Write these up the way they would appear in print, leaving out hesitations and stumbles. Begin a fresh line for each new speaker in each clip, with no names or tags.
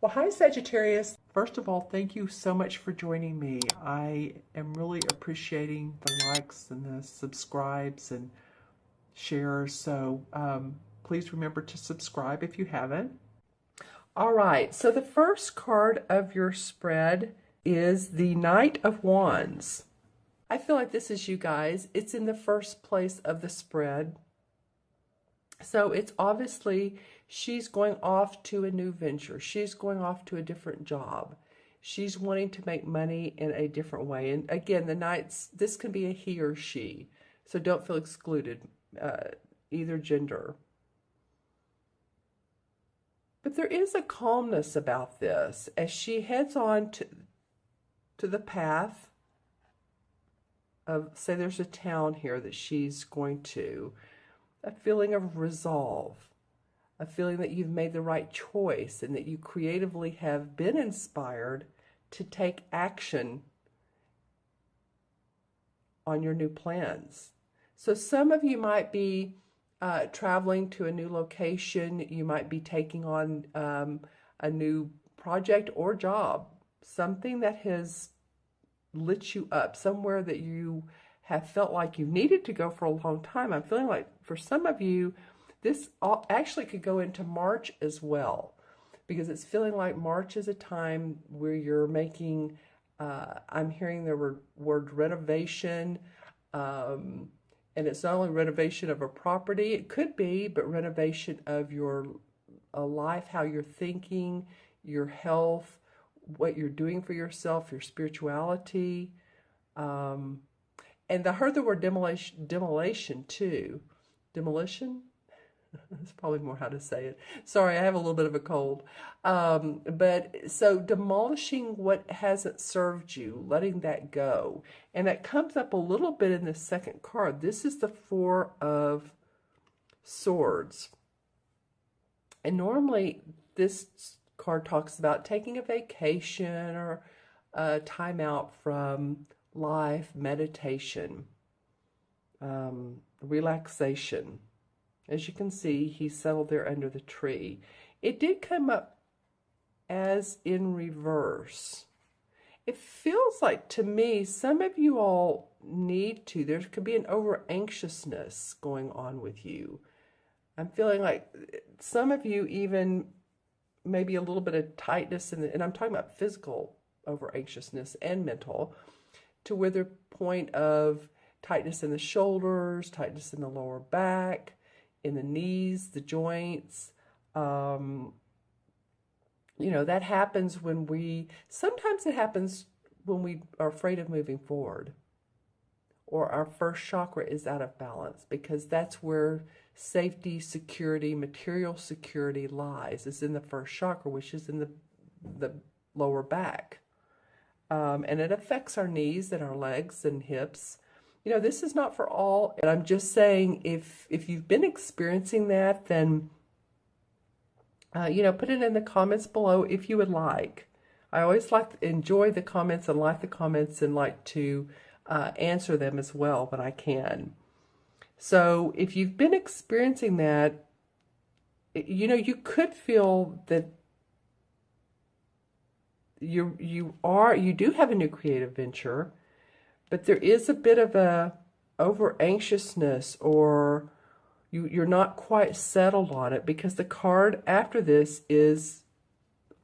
Well, hi, Sagittarius. First of all, thank you so much for joining me. I am really appreciating the likes and the subscribes and shares. So please remember to subscribe if you haven't. All right, so the first card of your spread is the Knight of Wands. I feel like this is you guys. It's in the first place of the spread. So it's obviously she's going off to a new venture. She's going off to a different job. She's wanting to make money in a different way. And again, the Knights, this can be a he or she. So don't feel excluded, either gender. But there is a calmness about this as she heads on to the path of, say there's a town here that she's going to, a feeling of resolve, a feeling that you've made the right choice and that you creatively have been inspired to take action on your new plans. So some of you might be traveling to a new location. You might be taking on a new project or job, something that has lit you up, somewhere that you have felt like you needed to go for a long time. I'm feeling like for some of you, this actually could go into March as well, because it's feeling like March is a time where you're making, I'm hearing the word renovation, and it's not only renovation of a property, it could be, but renovation of your life, how you're thinking, your health, what you're doing for yourself, your spirituality. And I heard the word demolition too. Demolition? That's probably more how to say it. Sorry, I have a little bit of a cold. But so demolishing what hasn't served you, letting that go. And that comes up a little bit in the second card. This is the Four of Swords. And normally this card talks about taking a vacation or a time out from life, meditation, relaxation. As you can see, he settled there under the tree. It did come up as in reverse. It feels like, to me, some of you all need to, there could be an over-anxiousness going on with you. I'm feeling like some of you even maybe a little bit of tightness, and I'm talking about physical over-anxiousness and mental, to where the point of tightness in the shoulders, tightness in the lower back, in the knees, the joints. You know, that happens when sometimes it happens when we are afraid of moving forward, or our first chakra is out of balance, because that's where safety, security, material security lies, is in the first chakra, which is in the lower back. And it affects our knees and our legs and hips. You know, this is not for all, and I'm just saying, if you've been experiencing that, then, you know, put it in the comments below if you would like. I always enjoy the comments and like the comments and like to answer them as well when I can. So if you've been experiencing that, you know, you could feel that you do have a new creative venture, but there is a bit of a over-anxiousness, or you're not quite settled on it, because the card after this is,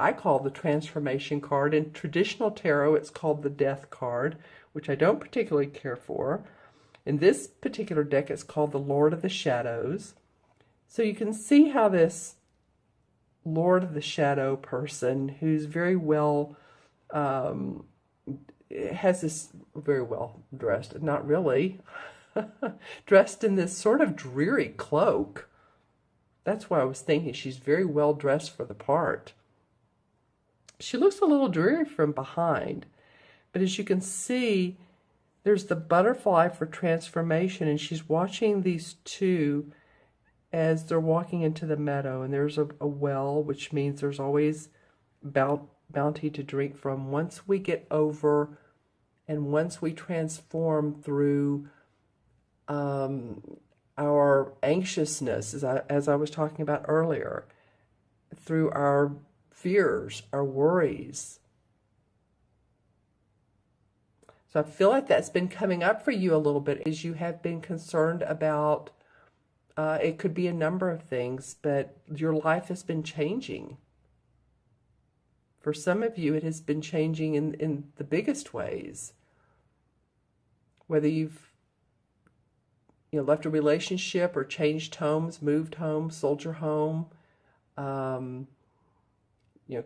I call the transformation card. In traditional tarot, it's called the death card, which I don't particularly care for. In this particular deck, it's called the Lord of the Shadows. So you can see how this Lord of the Shadow person, who's very well, has this very well dressed, not really, dressed in this sort of dreary cloak. That's why I was thinking she's very well dressed for the part. She looks a little dreary from behind, but as you can see, there's the butterfly for transformation, and she's watching these two as they're walking into the meadow, and there's a well, which means there's always bounty to drink from. Once we get over and once we transform through our anxiousness, as I was talking about earlier, through our fears, our worries. So I feel like that's been coming up for you a little bit as you have been concerned about, it could be a number of things, but your life has been changing. For some of you, it has been changing in the biggest ways. Whether you've left a relationship or changed homes, moved home, sold your home,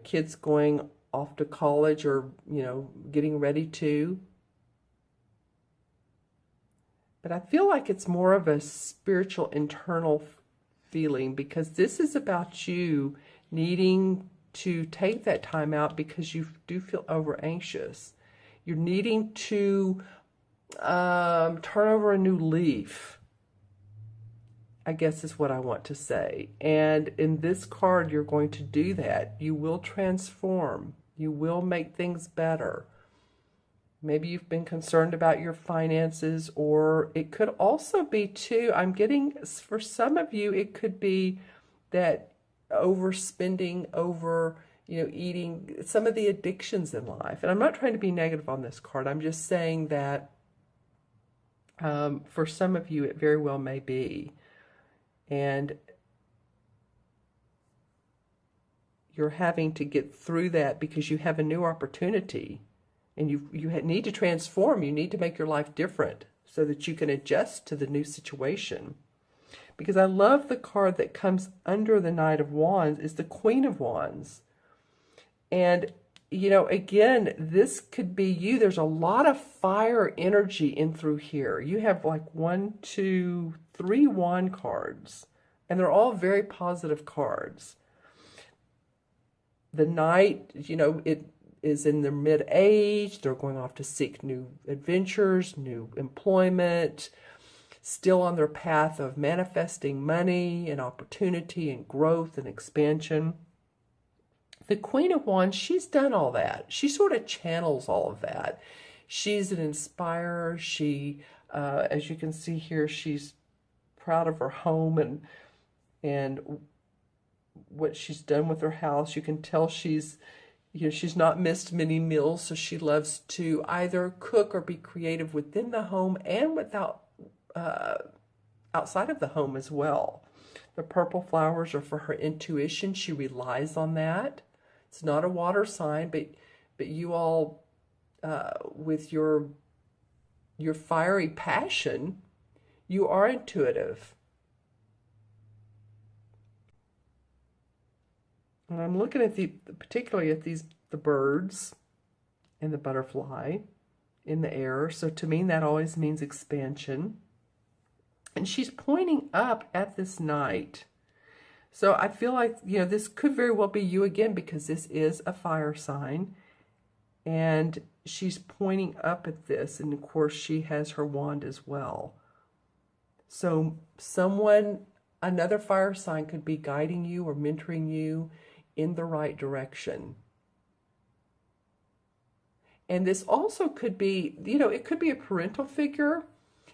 kids going off to college or, getting ready to. But I feel like it's more of a spiritual internal feeling, because this is about you needing to take that time out because you do feel over anxious. You're needing to turn over a new leaf, I guess is what I want to say. And in this card, you're going to do that. You will transform. You will make things better. Maybe you've been concerned about your finances, or it could also be too, I'm getting, for some of you, it could be that overspending, eating, some of the addictions in life. And I'm not trying to be negative on this card. I'm just saying that for some of you, it very well may be. And you're having to get through that because you have a new opportunity. And you need to transform. You need to make your life different so that you can adjust to the new situation. Because I love the card that comes under the Knight of Wands is the Queen of Wands. And, again, this could be you. There's a lot of fire energy in through here. You have like 1, 2, 3 wand cards. And they're all very positive cards. The Knight, it is in their mid-age. They're going off to seek new adventures, new employment, still on their path of manifesting money and opportunity and growth and expansion. The Queen of Wands, she's done all that. She sort of channels all of that. She's an inspirer. She, as you can see here, she's proud of her home and what she's done with her house. You can tell she's not missed many meals, so she loves to either cook or be creative within the home and outside of the home as well. The purple flowers are for her intuition. She relies on that. It's not a water sign, but you all, with your fiery passion, you are intuitive. And I'm looking at particularly at the birds and the butterfly in the air. So to me, that always means expansion. And she's pointing up at this Knight. So I feel like, this could very well be you again, because this is a fire sign. And she's pointing up at this. And of course, she has her wand as well. So another fire sign could be guiding you or mentoring you in the right direction. And this also could be, it could be a parental figure.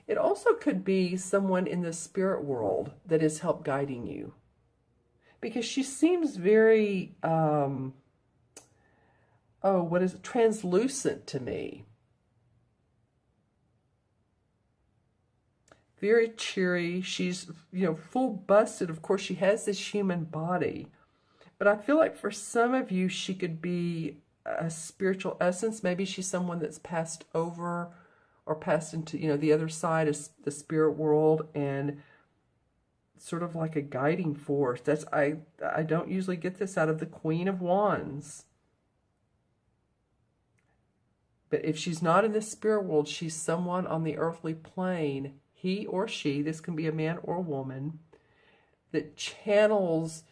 It also could be someone in the spirit world that is help guiding you. Because she seems very, translucent to me. Very cheery. She's, full busted. Of course, she has this human body. But I feel like for some of you, she could be a spiritual essence. Maybe she's someone that's passed over or passed into, the other side of the spirit world, and sort of like a guiding force. I don't usually get this out of the Queen of Wands. But if she's not in the spirit world, she's someone on the earthly plane, he or she, this can be a man or a woman, that channels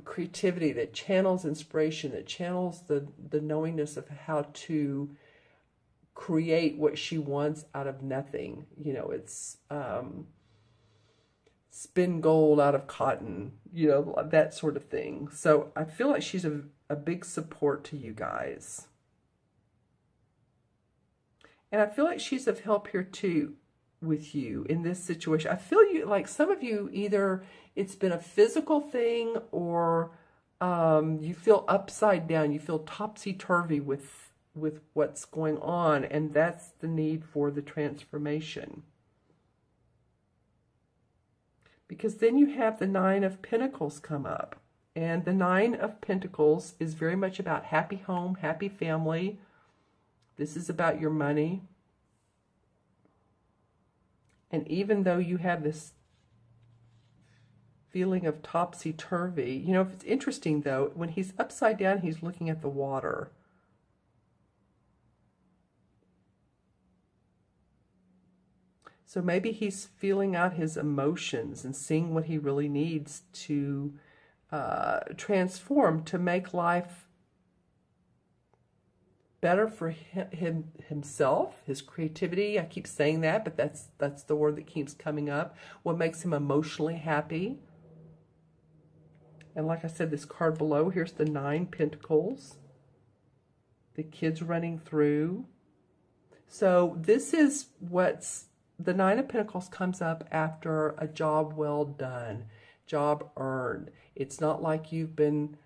creativity, that channels inspiration, that channels the knowingness of how to create what she wants out of nothing. It's spin gold out of cotton, that sort of thing. So I feel like she's a big support to you guys. And I feel like she's of help here too with you in this situation. I feel like some of you, either it's been a physical thing or You feel upside down. You feel topsy-turvy with what's going on, and that's the need for the transformation. Because then you have the Nine of Pentacles come up. And the Nine of Pentacles is very much about happy home, happy family. This is about your money. And even though you have this feeling of topsy-turvy, you know, it's interesting though, when he's upside down, he's looking at the water. So maybe he's feeling out his emotions and seeing what he really needs to transform, to make life better for himself, his creativity. I keep saying that, but that's the word that keeps coming up. What makes him emotionally happy. And like I said, this card below, here's the Nine Pentacles. The kids running through. So this is what's, the Nine of Pentacles comes up after a job well done, job earned. It's not like you've been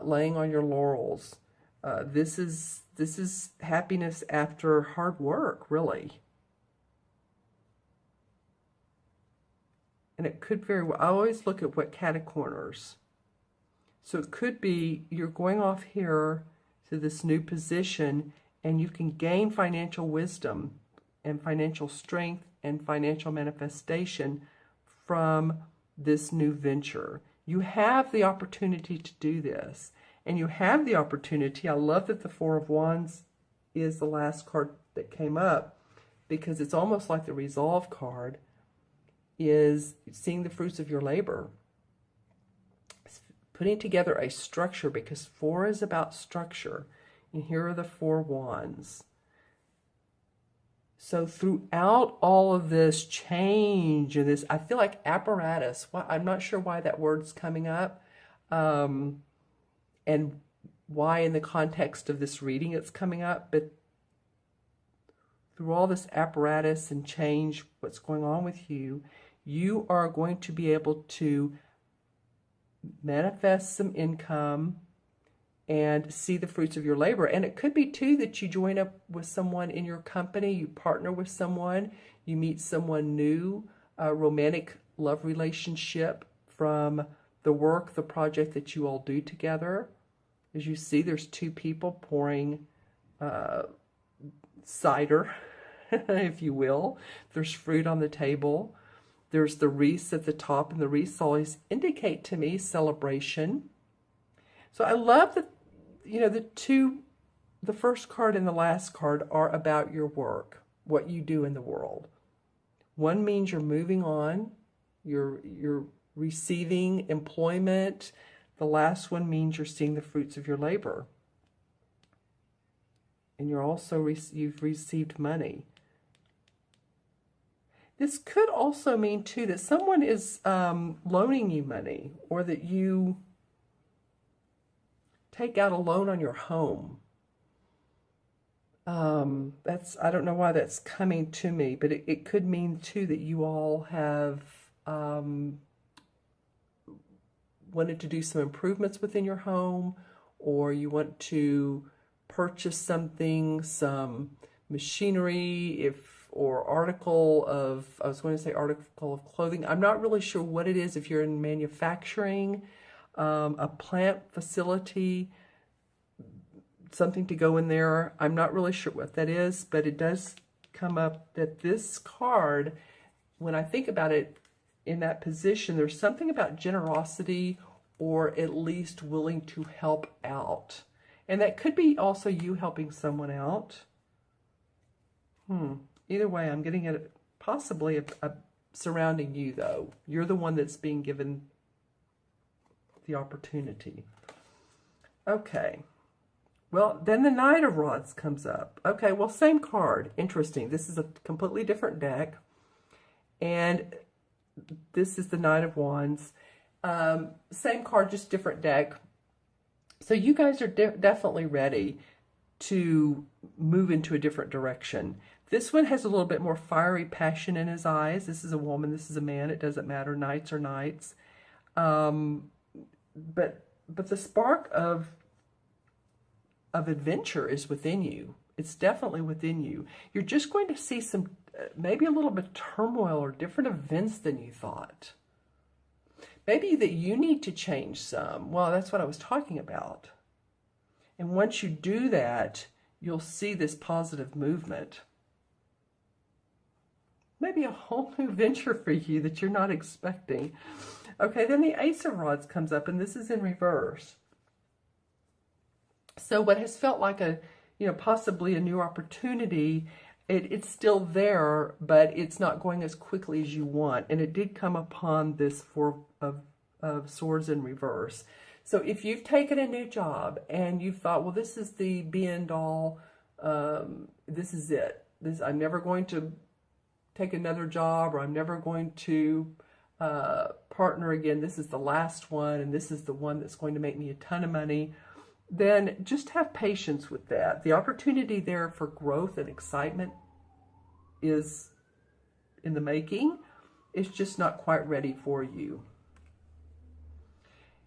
laying on your laurels. This is happiness after hard work, really. And it could very well, I always look at what catacorners. So it could be you're going off here to this new position and you can gain financial wisdom and financial strength and financial manifestation from this new venture. You have the opportunity to do this. And you have the opportunity. I love that the Four of Wands is the last card that came up, because it's almost like the Resolve card is seeing the fruits of your labor. It's putting together a structure, because four is about structure. And here are the Four Wands. So throughout all of this change and this, I feel like apparatus. I'm not sure why that word's coming up. And why in the context of this reading it's coming up, but through all this apparatus and change, what's going on with you, you are going to be able to manifest some income and see the fruits of your labor. And it could be too that you join up with someone in your company, you partner with someone, you meet someone new, a romantic love relationship from the work, the project that you all do together. As you see, there's two people pouring cider, if you will. There's fruit on the table. There's the wreaths at the top, and the wreaths always indicate to me celebration. So I love that, you know, the first card and the last card are about your work, what you do in the world. One means you're moving on, you're receiving employment. The last one means you're seeing the fruits of your labor. And you're also, you've received money. This could also mean too that someone is loaning you money, or that you take out a loan on your home. I don't know why that's coming to me, but it could mean too that you all have wanted to do some improvements within your home, or you want to purchase something, some machinery, or article of, I was going to say article of clothing. I'm not really sure what it is. If you're in manufacturing, a plant facility, something to go in there. I'm not really sure what that is, but it does come up that this card, when I think about it, in that position, there's something about generosity, or at least willing to help out. And that could be also you helping someone out. Either way, I'm getting at possibly a surrounding you, though. You're the one that's being given the opportunity. Okay. Well, then the Knight of Rods comes up. Okay, well, same card. Interesting. This is a completely different deck. And this is the Knight of Wands. Same card, just different deck. So you guys are definitely ready to move into a different direction. This one has a little bit more fiery passion in his eyes. This is a woman, this is a man. It doesn't matter. Knights are knights. But the spark of adventure is within you. It's definitely within you. You're just going to see some, maybe a little bit of turmoil or different events than you thought. Maybe that you need to change some. Well, that's what I was talking about. And once you do that, you'll see this positive movement. Maybe a whole new venture for you that you're not expecting. Okay, then the Ace of Rods comes up, and this is in reverse. So what has felt like a, possibly a new opportunity, it's still there, but it's not going as quickly as you want. And it did come upon this Four of Swords in reverse. So if you've taken a new job and you've thought, well, this is the be and all, this is it. I'm never going to take another job, or I'm never going to partner again. This is the last one, and this is the one that's going to make me a ton of money. Then just have patience with that. The opportunity there for growth and excitement is in the making. It's just not quite ready for you.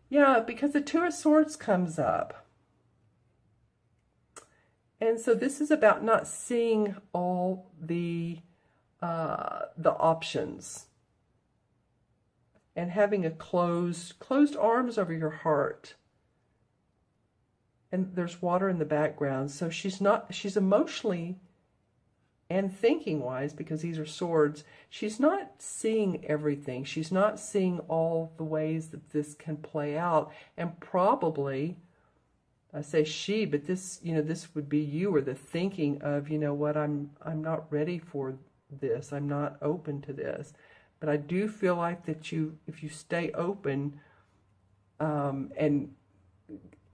Yeah, because the Two of Swords comes up. And so this is about not seeing all the options and having a closed arms over your heart. And there's water in the background, so she's emotionally and thinking wise, because these are swords, she's not seeing everything. She's not seeing all the ways that this can play out. And probably, I say she, but this, this would be you, or the thinking of, what, I'm not ready for this. I'm not open to this. But I do feel like that if you stay open and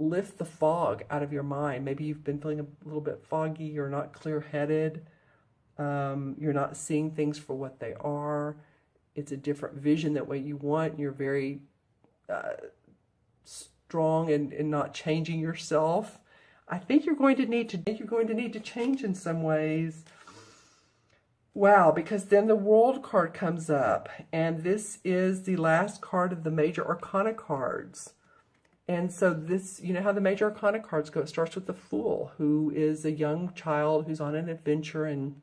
lift the fog out of your mind. Maybe you've been feeling a little bit foggy, you're not clear-headed, you're not seeing things for what they are. It's a different vision that what you want. You're very strong and not changing yourself. I think you're going to need to change in some ways. Wow, because then the World card comes up, and this is the last card of the Major Arcana cards. And so this, how the Major Arcana cards go. It starts with the Fool, who is a young child who's on an adventure, and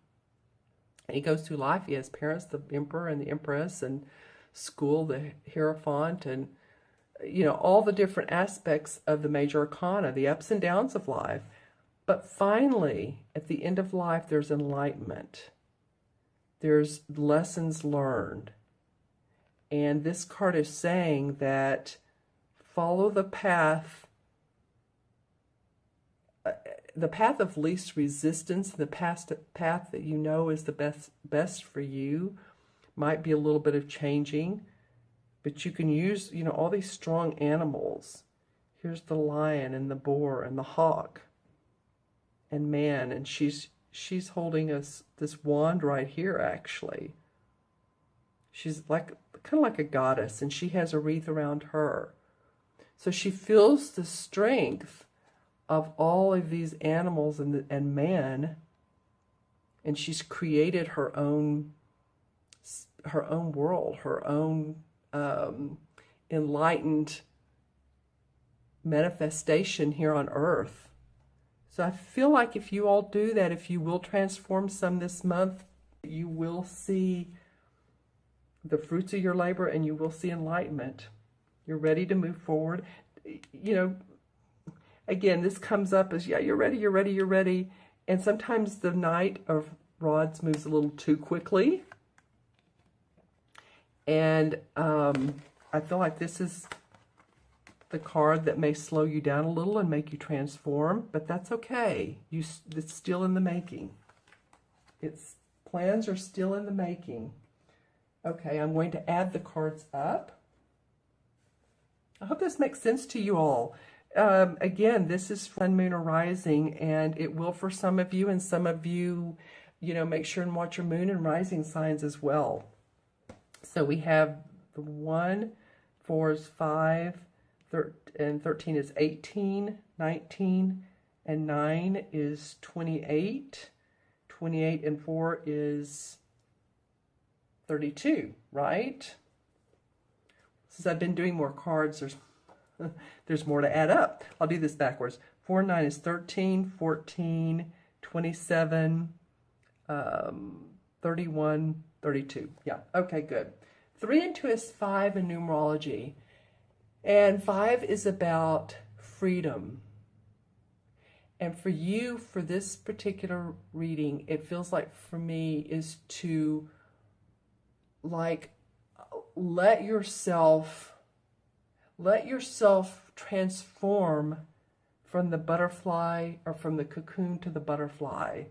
he goes through life. He has parents, the Emperor and the Empress, and school, the Hierophant, and, all the different aspects of the Major Arcana, the ups and downs of life. But finally, at the end of life, there's enlightenment. There's lessons learned. And this card is saying that follow the path of least resistance, the path that is the best for you. Might be a little bit of changing, but you can use, all these strong animals. Here's the lion and the boar and the hawk and man, and she's holding this wand right here, actually. She's kind of like a goddess, and she has a wreath around her. So she feels the strength of all of these animals and man, and she's created her own world, her own enlightened manifestation here on earth. So I feel like if you all do that, if you will transform some this month, you will see the fruits of your labor, and you will see enlightenment. You're ready to move forward. Again, this comes up as, yeah, you're ready, you're ready, you're ready. And sometimes the Knight of Rods moves a little too quickly. And I feel like this is the card that may slow you down a little and make you transform, but that's okay. It's still in the making. Plans are still in the making. Okay, I'm going to add the cards up. I hope this makes sense to you all. Again, this is Sun, Moon, or Rising, and it will for some of you, and some of you, make sure and watch your Moon and Rising signs as well. So we have the 1, 4 is 5, and 13 is 18, 19, and 9 is 28. 28 and 4 is 32, right? Since I've been doing more cards, there's There's more to add up. I'll do this backwards. 4 and 9 is 13, 14, 27, 31, 32. Yeah, okay, good. 3 and 2 is 5 in numerology. And 5 is about freedom. And for you, for this particular reading, it feels like for me is to like let yourself transform from the butterfly or from the cocoon to the butterfly.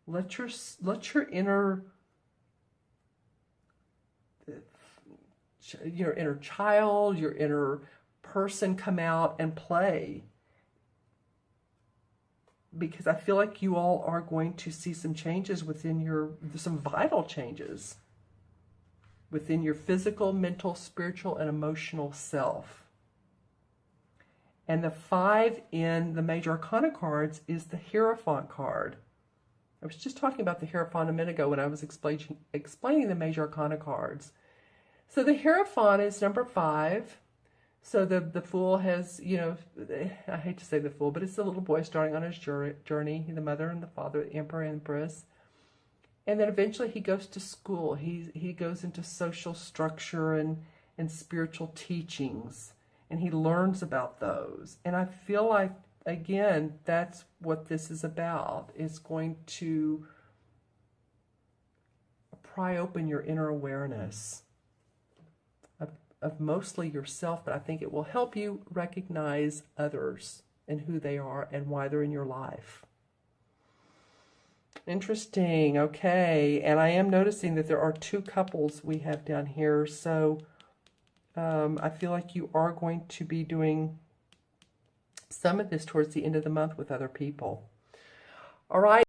Let your inner child, your inner person come out and play. Because I feel like you all are going to see some changes within some vital changes within your physical, mental, spiritual, and emotional self. And the 5 in the major arcana cards is the Hierophant card. I was just talking about the Hierophant a minute ago when I was explaining the major arcana cards. So the Hierophant is number 5. So the Fool has, I hate to say the Fool, but it's the little boy starting on his journey, the mother and the father, the emperor and empress. And then eventually he goes to school. He goes into social structure and spiritual teachings, and he learns about those. And I feel like, again, that's what this is about. It's going to pry open your inner awareness of mostly yourself, but I think it will help you recognize others and who they are and why they're in your life. Interesting. Okay. And I am noticing that there are 2 couples we have down here. So I feel like you are going to be doing some of this towards the end of the month with other people. All right.